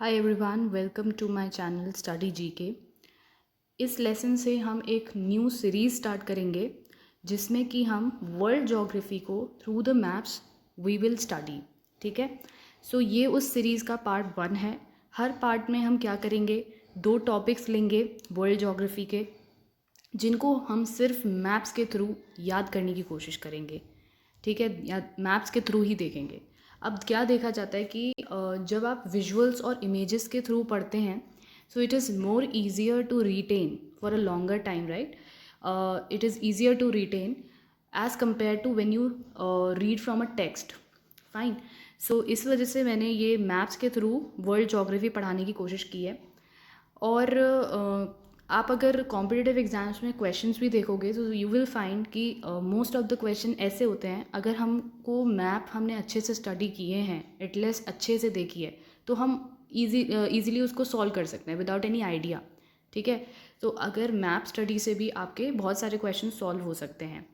Hi everyone, welcome to my channel study GK. इस lesson से हम एक न्यू सीरीज़ स्टार्ट करेंगे जिसमें कि हम वर्ल्ड ज्योग्राफी को through the maps we will study. ठीक है, सो ये उस सीरीज़ का पार्ट 1 है। हर पार्ट में हम क्या करेंगे, 2 टॉपिक्स लेंगे वर्ल्ड ज्योग्राफी के, जिनको हम सिर्फ मैप्स के थ्रू याद करने की कोशिश करेंगे। ठीक है, या मैप्स के थ्रू ही देखेंगे। अब क्या देखा जाता है कि जब आप विजुअल्स और इमेजेस के थ्रू पढ़ते हैं, so it is more easier to retain for a longer time, right. It is easier to retain as compare to when you read from a text. Fine, so इस वजह से मैंने ये maps के through world geography पढ़ाने की कोशिश की है। और आप अगर कॉम्पिटिटिव एग्ज़ाम्स में क्वेश्चंस भी देखोगे तो यू विल फाइंड कि मोस्ट ऑफ द क्वेश्चन ऐसे होते हैं, अगर हमको मैप हमने अच्छे से स्टडी किए हैं, एटलीस्ट अच्छे से देखी है, तो हम ईज़िली उसको सॉल्व कर सकते हैं विदाउट एनी आइडिया। ठीक है, तो अगर मैप स्टडी से भी आपके बहुत सारे क्वेश्चन सॉल्व हो सकते हैं,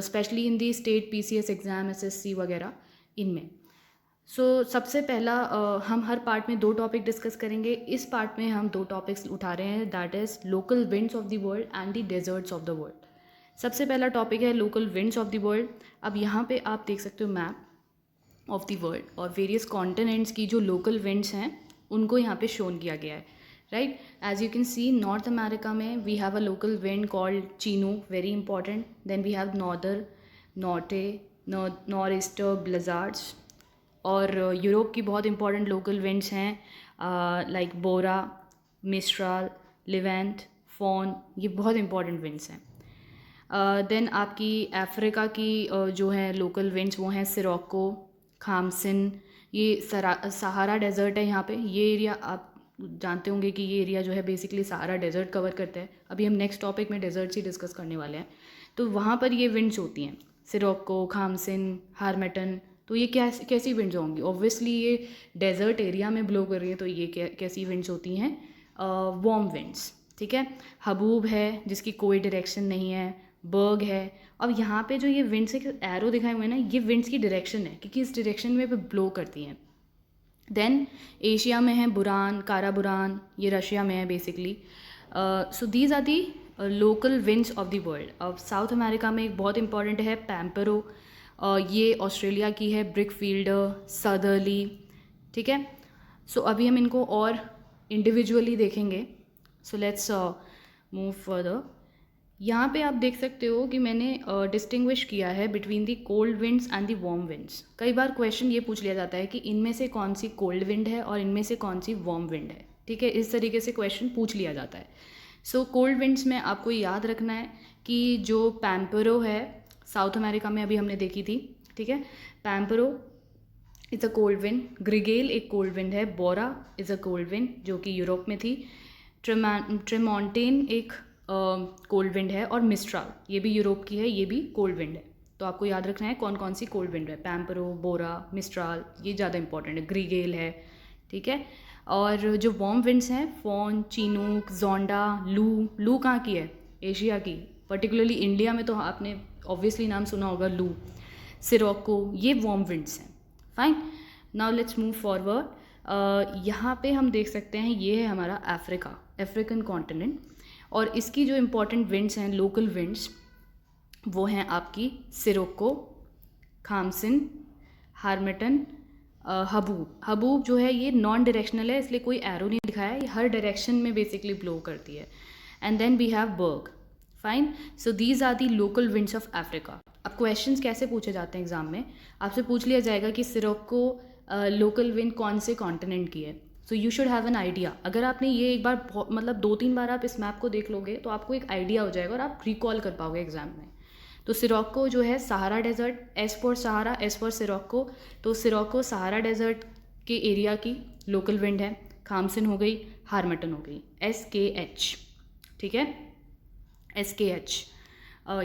specially in the state PCS exam, SSC वगैरह इनमें। सबसे पहला हम हर पार्ट में 2 टॉपिक डिस्कस करेंगे। इस पार्ट में हम 2 टॉपिक्स उठा रहे हैं, that is local winds of the world and the desserts of the world. सबसे पहला टॉपिक है local winds of the world. अब यहाँ पे आप देख सकते हो मैप ऑफ द वर्ल्ड और वेरियस कॉन्टिनेंट्स की जो लोकल विंड्स हैं उनको यहाँ पे शोन किया गया है, right. As you can see, North America में we have a local wind called Chinook, very important. Then we have Norte, north easter blizzards. और यूरोप की बहुत इंपॉर्टेंट लोकल विंड्स हैं like bora, mistral, levant, foehn, ये बहुत important winds हैं। Then आपकी Africa की जो है लोकल विंड्स वो हैं सिरोको, खामसिन। ये सहारा डेजर्ट है यहाँ पे। ये एरिया आप जानते होंगे कि ये एरिया जो है बेसिकली सहारा डेजर्ट कवर करता है। अभी हम नेक्स्ट टॉपिक में डेजर्ट्स ही डिस्कस करने वाले हैं। तो वहाँ पर ये विंड्स होती हैं, सिरोको, खामसिन, हार्मेटन। तो ये कैसी विंड्स होंगी? ऑब्वियसली ये डेजर्ट एरिया में ब्लो कर रही है, तो ये कैसी विंड्स होती हैं? Warm winds. ठीक है, हबूब है जिसकी कोई डायरेक्शन नहीं है, बर्ग है। अब यहाँ पे जो ये विंड्स के एरो दिखाए हुए हैं ना, ये विंड्स की डायरेक्शन है कि किस डायरेक्शन में ब्लो करती हैं। देन एशिया में है बुरान, काराबुरान, ये रशिया में है basically. So these are the local winds of the world. अब साउथ अमेरिका में एक बहुत इंपॉर्टेंट है पैम्परो, ये ऑस्ट्रेलिया की है, ब्रिकफील्डर, सदरली। ठीक है, सो अभी हम इनको और इंडिविजुअली देखेंगे। So let's move further. यहाँ पे आप देख सकते हो कि मैंने डिस्टिंग्विश किया है between the cold winds and the warm winds. कई बार क्वेश्चन ये पूछ लिया जाता है कि इनमें से कौन सी कोल्ड विंड है और इनमें से कौन सी वार्म विंड है। ठीक है, इस तरीके से क्वेश्चन पूछ लिया जाता है। सो कोल्ड विंड्स में आपको याद रखना है कि जो पैम्परो है, साउथ अमेरिका में अभी हमने देखी थी। ठीक है, पैम्परो इज़ अ कोल्ड विंड, ग्रिगेल एक कोल्ड विंड है, बोरा इज़ अ कोल्ड विंड जो कि यूरोप में थी, ट्रेमोंटेन एक कोल्ड विंड है, और मिस्ट्राल ये भी यूरोप की है, ये भी कोल्ड विंड है। तो आपको याद रखना है कौन कौन सी कोल्ड विंड है। पैम्परो, बोरा, मिस्ट्राल, ये ज़्यादा इंपॉर्टेंट है, ग्रिगेल है। ठीक है, और जो वार्म विंड्स हैं, फॉन, चीनूक, जोंडा, लू कहाँ की है? एशिया की, पर्टिकुलरली इंडिया में तो आपने ऑब्वियसली नाम सुना होगा, लू, सिरोको, ये वार्म विंड्स हैं। Fine, now let's move forward. यहाँ पे हम देख सकते हैं ये है हमारा अफ्रीकन कॉन्टिनेंट, और इसकी जो इम्पोर्टेंट विंड्स हैं, लोकल विंड्स, वो हैं आपकी सिरोको, खामसिन, हार्मेटन, हबूब जो है ये नॉन डायरेक्शनल है, इसलिए कोई एरो नहीं दिखाया है, ये हर डायरेक्शन में बेसिकली ब्लो करती है। And then we have berg. Fine, so these are the local winds of Africa. अब क्वेश्चंस कैसे पूछे जाते हैं एग्जाम में? आपसे पूछ लिया जाएगा कि सिरोको लोकल विंड कौन से कॉन्टिनेंट की है। So you should have an idea. अगर आपने ये एक बार मतलब 2-3 बार आप इस मैप को देख लोगे तो आपको एक आइडिया हो जाएगा और आप रिकॉल कर पाओगे एग्जाम में। तो सिरोको जो है Sahara desert, S for Sahara, S for sirocco. तो सिरोको सहारा डेजर्ट के एरिया की लोकल विंड है। खामसिन हो गई, हार्मेटन हो गई, SKH। ठीक है, SKH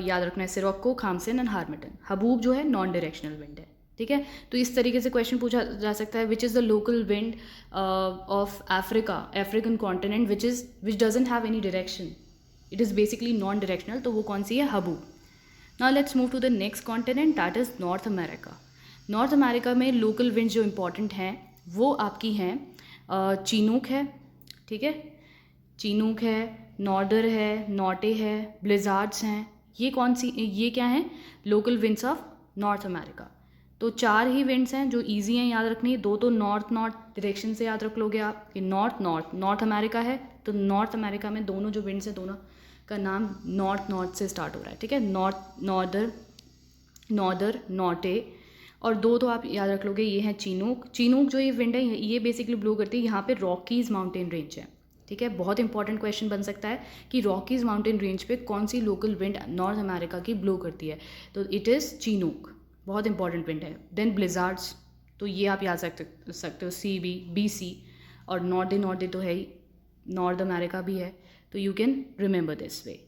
याद रखना है, सिरोको, खामसिन एंड हार्मेटन। हबूब जो है नॉन डायरेक्शनल विंड है। ठीक है, तो इस तरीके से क्वेश्चन पूछा जा सकता है, which is the local wind of African continent which doesn't have any direction, it is basically non directional, तो वो कौन सी है? Haboob. Now let's move to the next continent, that is North America. North America में local winds जो important हैं वो आपकी हैं चिनूक है, ठीक है, चिनूक है, नॉर्दर है, नॉटे है, ब्लिजार्ड्स हैं। ये क्या हैं? Local winds of north America. तो 4 ही विंड्स हैं जो ईजी हैं याद रखनी। 2 तो नॉर्थ डायरेक्शन से याद रख लोगे आप कि नॉर्थ अमेरिका है, तो नॉर्थ अमेरिका में दोनों जो विंड्स हैं दोनों का नाम नॉर्थ से स्टार्ट हो रहा है, ठीक है, नॉर्दर, नॉटे। और 2 तो आप याद रख लोगे, ये हैं चिनूक जो ये विंड है ये बेसिकली ब्लो करती है यहाँ पे रॉकीज़ माउंटेन रेंज है, ठीक है। बहुत इंपॉर्टेंट क्वेश्चन बन सकता है कि रॉकीज़ माउंटेन रेंज पे कौन सी लोकल विंड नॉर्थ अमेरिका की ब्लो करती है, तो इट इज़ चिनूक, बहुत इंपॉर्टेंट विंड है। देन ब्लिजार्ड्स, तो ये आप याद सकते हो BC, और नॉर्दे तो है ही, नॉर्थ अमेरिका भी है, तो you can remember this way.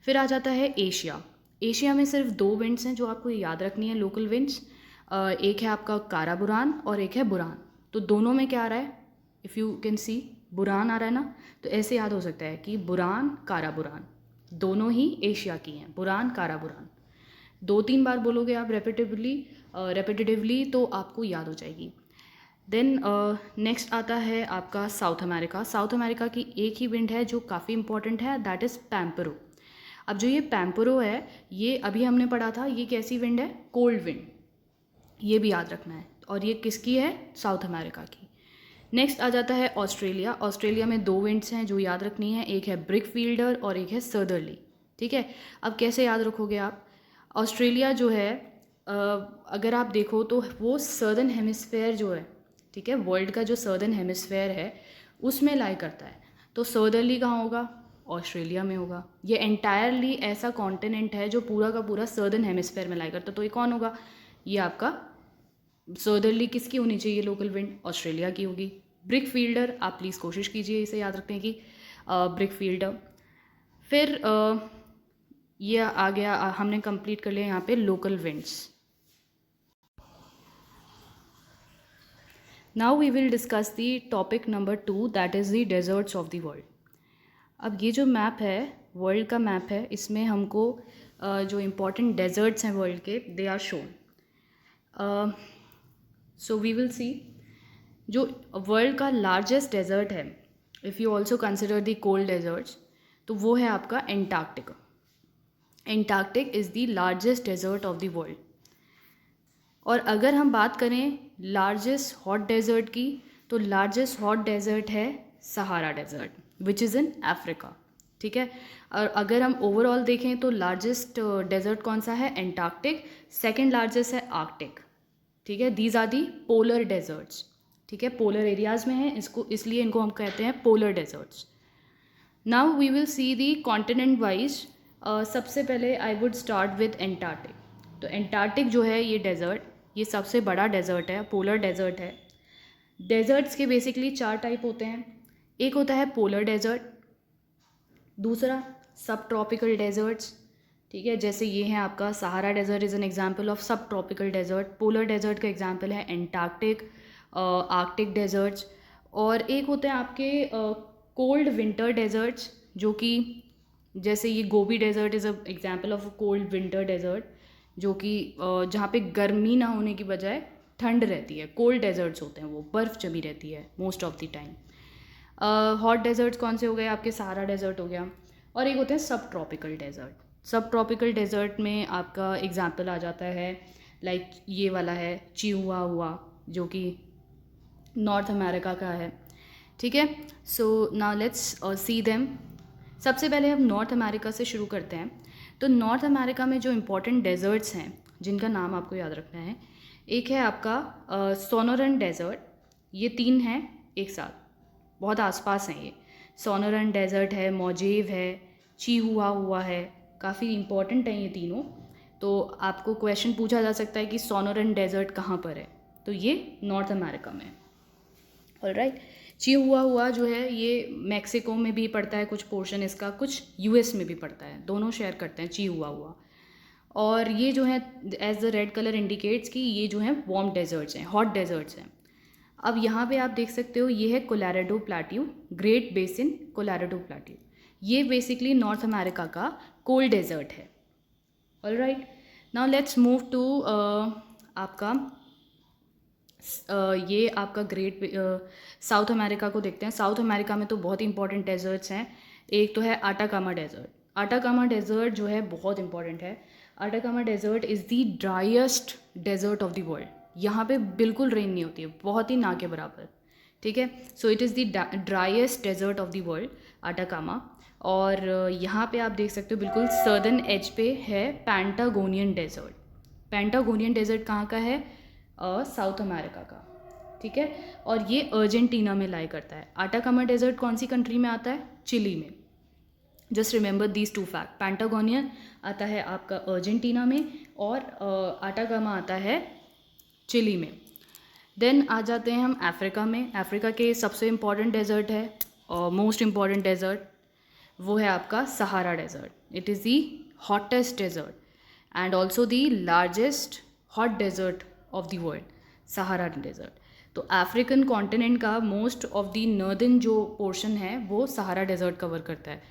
फिर आ जाता है एशिया में सिर्फ 2 विंड्स हैं जो आपको याद रखनी है लोकल विंड्स। एक है आपका काराबुरान और एक है बुरान। तो दोनों में क्या आ रहा है, इफ़ यू कैन सी बुरान आ रहा है ना, तो ऐसे याद हो सकता है कि बुरान काराबुरान दोनों ही एशिया की हैं, बुरान काराबुरान। 2-3 बार बोलोगे आप रेपिटेटिवली तो आपको याद हो जाएगी। देन नेक्स्ट आता है आपका साउथ अमेरिका की एक ही विंड है जो काफ़ी इंपॉर्टेंट है, दैट इज़ पैम्परो। अब जो ये पैम्परो है ये अभी हमने पढ़ा था, ये कैसी विंड है? कोल्ड विंड, ये भी याद रखना है। और ये किसकी है? साउथ अमेरिका की। नेक्स्ट आ जाता है ऑस्ट्रेलिया में 2 विंड्स हैं जो याद रखनी है, एक है ब्रिकफील्डर और एक है सर्दरली, ठीक है। अब कैसे याद रखोगे आप? ऑस्ट्रेलिया जो है अगर आप देखो तो वो सर्दर्न हेमिस्फेयर जो है, ठीक है, वर्ल्ड का जो सर्दर्न हेमिस्फेयर है उसमें लाई करता है। तो सर्दरली कहाँ होगा? ऑस्ट्रेलिया में होगा। ये एंटायरली ऐसा कॉन्टिनेंट है जो पूरा का पूरा सर्दर्न हेमिस्फेयर में लाई करता है, तो ये कौन होगा? ये आपका सर्दरली किसकी होनी चाहिए लोकल विंड? ऑस्ट्रेलिया की होगी। ब्रिकफील्डर, आप प्लीज़ कोशिश कीजिए इसे याद रखने की, ब्रिकफील्डर। फिर ये आ गया, हमने कंप्लीट कर लिया यहाँ पे local winds. Now we will discuss the topic number 2, that is the deserts of the world. अब ये जो मैप है, वर्ल्ड का मैप है, इसमें हमको जो इम्पोर्टेंट डेजर्ट्स हैं वर्ल्ड के, they are shown. So we will see जो वर्ल्ड का लार्जेस्ट डेजर्ट है, if you also consider the cold deserts, तो वो है आपका Antarctica. Antarctic is the largest desert of the world. और अगर हम बात करें लार्जेस्ट हॉट डेजर्ट की, तो लार्जेस्ट हॉट डेजर्ट है Sahara desert which is in Africa, ठीक है। और अगर हम ओवरऑल देखें तो लार्जेस्ट डेजर्ट कौन सा है? एंटार्क्टिक। सेकेंड लार्जेस्ट है आर्कटिक, ठीक है। These are the polar deserts, ठीक है, पोलर एरियाज़ में है, इसलिए इनको हम कहते हैं polar deserts. Now we will see the continent wise. सबसे पहले I would start with Antarctic. तो एंटार्क्टिक जो है ये डेजर्ट, ये सबसे बड़ा डेजर्ट है, पोलर डेजर्ट है। डेजर्ट्स के बेसिकली 4 टाइप होते हैं। एक होता है पोलर डेजर्ट, दूसरा सब ट्रॉपिकल डेजर्ट्स, ठीक है, जैसे ये है आपका Sahara desert is an example of sub tropical desert. Polar desert का एग्जांपल है एंटार्क्टिक, आर्कटिक डेजर्ट्स। और एक होते हैं आपके कोल्ड विंटर डेजर्ट्स, जो कि जैसे ये Gobi desert is a example of cold winter desert, जो कि जहाँ पे गर्मी ना होने की बजाय ठंड रहती है। कोल्ड डेजर्ट्स होते हैं, वो बर्फ़ जमी रहती है most of the time. Hot deserts कौन से हो गए आपके? सहारा डेजर्ट हो गया। और एक होते हैं सब ट्रॉपिकल डेजर्ट। सब ट्रॉपिकल डेजर्ट में आपका एग्जांपल आ जाता है लाइक ये वाला है चिहुआहुआ, जो कि नॉर्थ अमेरिका का है, ठीक है। So now let's see them. सबसे पहले हम नॉर्थ अमेरिका से शुरू करते हैं। तो नॉर्थ अमेरिका में जो इम्पोर्टेंट डेजर्ट्स हैं जिनका नाम आपको याद रखना है, एक है आपका सोनोरन डेजर्ट। ये 3 हैं एक साथ, बहुत आसपास हैं ये। सोनोरन डेजर्ट है, मोजेव है, चिहुआहुआ है, काफ़ी इंपॉर्टेंट हैं ये तीनों। तो आपको क्वेश्चन पूछा जा सकता है कि सोनोरन डेजर्ट कहाँ पर है, तो ये नॉर्थ अमेरिका में। ऑलराइट, चिहुआहुआ जो है ये मैक्सिको में भी पड़ता है कुछ पोर्शन इसका, कुछ यूएस में भी पड़ता है, दोनों शेयर करते हैं चिहुआहुआ। और ये जो है as the red colour indicates कि ये जो है वार्म डेजर्ट्स हैं, हॉट डेजर्ट्स हैं। अब यहाँ पे आप देख सकते हो ये है Colorado plateau, great basin Colorado plateau. ये बेसिकली नॉर्थ अमेरिका का कोल्ड डेजर्ट है। Alright, now let's move to आपका ये आपका ग्रेट साउथ अमेरिका को देखते हैं। साउथ अमेरिका में तो बहुत ही इंपॉर्टेंट डेजर्ट्स हैं। एक तो है आटाकामा डेजर्ट। आटाकामा डेजर्ट जो है बहुत इंपॉर्टेंट है। Atacama desert is the driest desert of the world. यहाँ पे बिल्कुल रेन नहीं होती है, बहुत ही ना के बराबर। ठीक है, so it is the driest desert of the world, Atacama. और यहाँ पे आप देख सकते हो बिल्कुल सर्दर्न एज पे है पैंटागोनियन डेजर्ट। पैंटागोनियन डेजर्ट कहाँ का है? साउथ अमेरिका का। ठीक है, और ये अर्जेंटीना में लाई करता है। आटाकामा डेजर्ट कौन सी कंट्री में आता है? चिली में। Just remember these two fact. Patagonian आता है आपका अर्जेंटीना में और आटाकामा आता है चिली में। देन आ जाते हैं हम अफ्रीका में। अफ्रीका के सबसे इम्पॉर्टेंट डेजर्ट है और मोस्ट इम्पॉर्टेंट डेजर्ट, वो है आपका Sahara desert. It is the hottest desert and also the largest hot desert of the world, Sahara desert. तो अफ्रीकन कॉन्टिनेंट का मोस्ट ऑफ द नॉर्दर्न जो पोर्शन है वो सहारा डेजर्ट कवर करता है।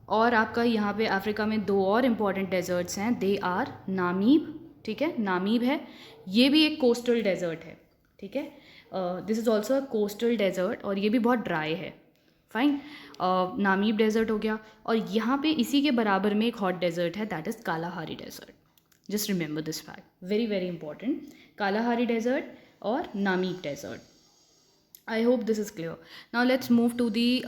और आपका यहाँ पे अफ्रीका में दो और इम्पॉर्टेंट डेजर्ट्स हैं। They are Namib. ठीक है, नामीब है, ये भी एक कोस्टल डेजर्ट है। ठीक है, this is also a coastal desert और ये भी बहुत ड्राई है। फाइन, नामीब डेजर्ट हो गया। और यहाँ पे इसी के बराबर में एक हॉट डेजर्ट है, that is Kalahari desert. Just remember this fact, very very important. Kalahari desert और Namib desert. I hope this is clear. Now let's move to the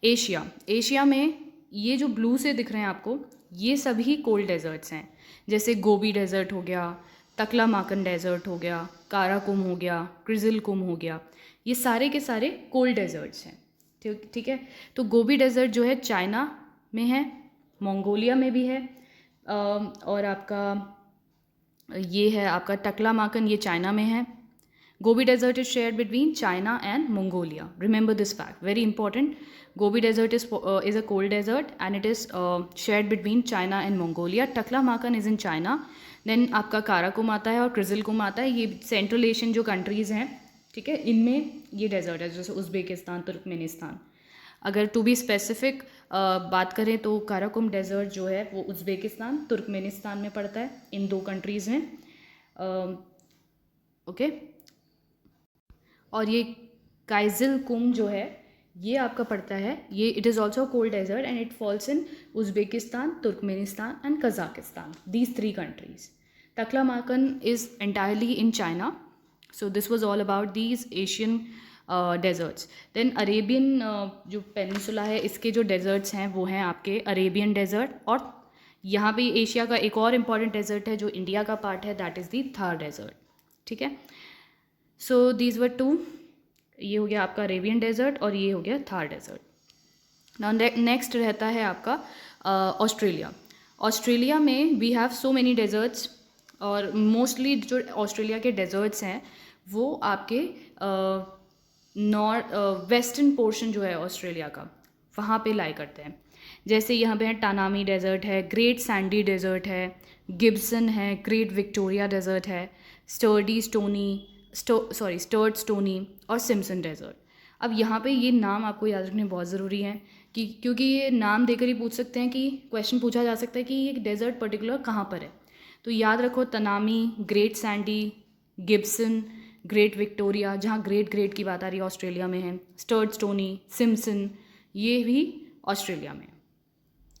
Asia. Asia में ये जो ब्लू से दिख रहे हैं आपको, ये सभी कोल्ड डेजर्ट्स हैं। जैसे गोबी डेजर्ट हो गया, तकलामाकन डेजर्ट हो गया, काराकुम हो गया, क्रिजिलकुम हो गया, ये सारे के सारे कोल्ड डेजर्ट्स हैं। ठीक है, तो गोबी डेजर्ट जो है चाइना में है, मंगोलिया में भी है, और आपका ये है आपका टकलामाकन, ये चाइना में है। Gobi desert is shared between China and Mongolia. Remember this fact, very important. Gobi desert is a cold desert and it is shared between China and Mongolia. Taklamakan is in China. Then आपका Karakum आता है और क्रिजिलकुम आता है, ये central Asian जो countries हैं, ठीक है, इनमें ये डेजर्ट है, जैसे उज़्बेकिस्तान, तुर्कमेनिस्तान। अगर टू बी स्पेसिफिक बात करें तो काराकुम डेजर्ट जो है वो उज़्बेकिस्तान, तुर्कमेनिस्तान में पड़ता है, इन दो कंट्रीज़ में। ओके, और ये काइजिलकुम जो है ये आपका पड़ता है, ये it is also cold desert and it falls in Uzbekistan, Turkmenistan and Kazakhstan, these three countries. Taklamakan is entirely in China. So this was all about these Asian deserts. Then Arabian जो peninsula है, इसके जो desserts हैं वो हैं आपके Arabian desert. और यहाँ पे एशिया का एक और इम्पॉर्टेंट डेजर्ट है जो इंडिया का पार्ट है, that is the Thar desert. ठीक है, सो दीज वर टू, ये हो गया आपका अरेबियन डेजर्ट और ये हो गया थार डेजर्ट। नाउ नेक्स्ट रहता है आपका ऑस्ट्रेलिया। ऑस्ट्रेलिया में we have so many deserts और मोस्टली जो ऑस्ट्रेलिया के डेजर्ट्स हैं वो आपके नॉर्थ वेस्टर्न पोर्शन जो है ऑस्ट्रेलिया का, वहाँ पे लाई करते हैं। जैसे यहाँ पे है टानामी डेजर्ट है, ग्रेट सैंडी डेजर्ट है, गिब्सन है, ग्रेट विक्टोरिया डेजर्ट है, स्टर्ड स्टोनी और सिम्सन डेजर्ट। अब यहाँ पे ये नाम आपको याद रखने बहुत ज़रूरी है कि क्योंकि ये नाम देकर ही पूछ सकते हैं, कि क्वेश्चन पूछा जा सकता है कि ये डेजर्ट पर्टिकुलर कहाँ पर है। तो याद रखो, Tanami, great Sandy, Gibson, great Victoria, जहाँ ग्रेट की बात आ रही है ऑस्ट्रेलिया में है, स्टर्ड स्टोनी, सिम्सन, ये भी ऑस्ट्रेलिया में।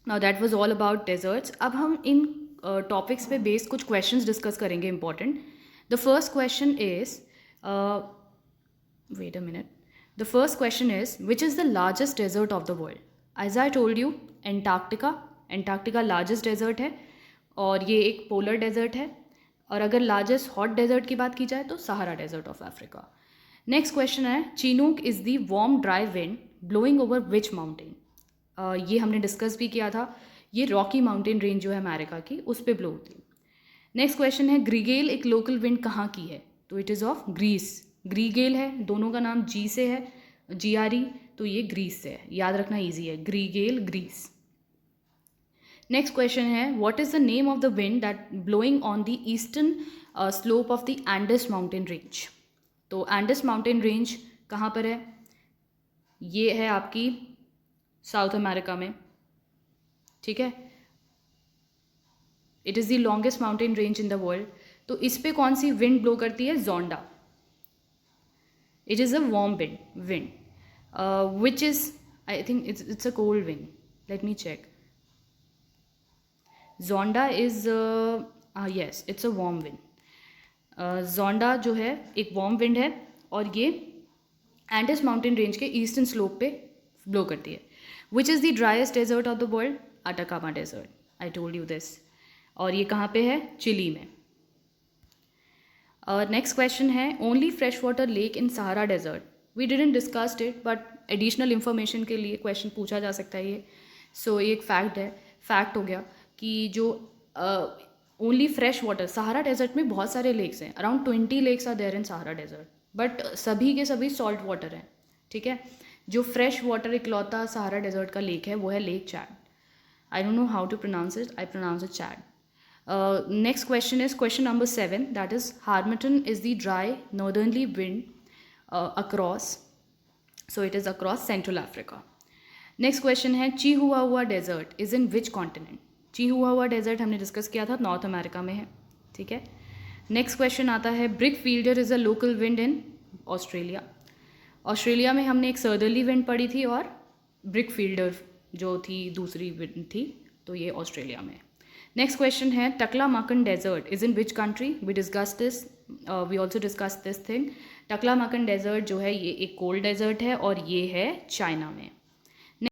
Now that was all about deserts. अब हम इन टॉपिक्स पे बेस्ड कुछ क्वेश्चंस डिस्कस करेंगे important. The first question is, wait a minute. The first question is, which is the largest desert of the world? As I told you, Antarctica largest desert है और ये एक polar desert है। और अगर largest hot desert की बात की जाए तो Sahara desert of Africa. Next question है, Chinook is the warm dry wind blowing over which mountain? ये हमने डिस्कस भी किया था, ये रॉकी माउंटेन रेंज जो है अमेरिका की, उस पर ब्लो होती है। नेक्स्ट क्वेश्चन है, ग्रीगेल एक लोकल विंड कहाँ की है? तो इट इज़ ऑफ ग्रीस। ग्रीगेल है, दोनों का नाम जी से है, GRE, तो ये ग्रीस से है, याद रखना इजी है, ग्रीगेल, ग्रीस। नेक्स्ट क्वेश्चन है, what is the name of the wind that blowing on the eastern slope of the Indus mountain range? तो एंडस माउंटेन रेंज कहाँ पर है? ये है आपकी साउथ अमेरिका में। ठीक है, it is the longest mountain range in the world. तो इस पे कौन सी विंड ब्लो करती है? जोंडा. It is a warm wind, which is, I think it's a cold wind. Let me check. Zonda is yes, it's a warm wind. Zonda जो है एक warm wind है और ये एंडस माउंटेन रेंज के eastern slope पे blow करती है. Which is the driest desert of the world? Atacama Desert. I told you this. और ये कहाँ पे है? चिली में. नेक्स्ट क्वेश्चन है only fresh water lake in Sahara desert. We didn't discussed it but additional information के लिए question पूछा जा सकता है ये. सो ये एक फैक्ट हो गया कि जो only fresh water Sahara desert में बहुत सारे लेक्स हैं. Around 20 lakes are there in Sahara desert, but सभी के सभी सॉल्ट वाटर हैं. ठीक है. जो फ्रेश वाटर इकलौता सहारा डेजर्ट का लेक है वो है lake Chad. I don't know how to pronounce it. I pronounce it Chad. Next question is question number 7, that is Harmattan is the dry northerly wind across, so it is across Central Africa. Next question है Chihuahua desert is in which continent? Chihuahua desert हमने discuss किया था, north America में है. ठीक है. Next question आता है brick fielder is a local wind in Australia. Australia में हमने एक सर्दरली विंड पढ़ी थी और ब्रिक फील्डर जो थी दूसरी विंड थी, तो ये ऑस्ट्रेलिया में. नेक्स्ट क्वेश्चन है Taklamakan desert is in which country? We discuss this, we also discuss this thing. Taklamakan desert जो है ये एक कोल्ड डेजर्ट है और ये है चाइना में.